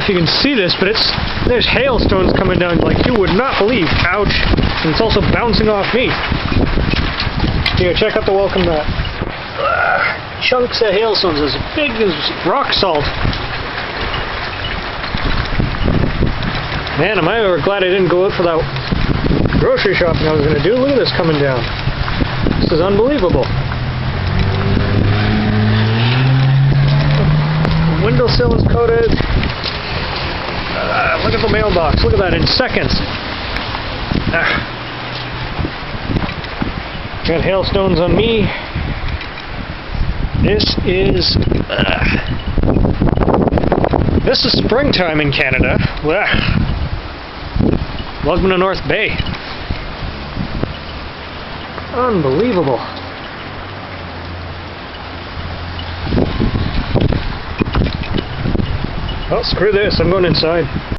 if you can see this, but there's hailstones coming down like you would not believe. Ouch. And it's also bouncing off me. Here, check out the welcome mat. Chunks of hailstones as big as rock salt. Man, am I ever glad I didn't go out for that grocery shopping I was going to do. Look at this coming down. This is unbelievable. The windowsill is coated. Look at the mailbox. Look at that in seconds. Got hailstones on me. This is springtime in Canada. Welcome to North Bay. Unbelievable. Oh, screw this. I'm going inside.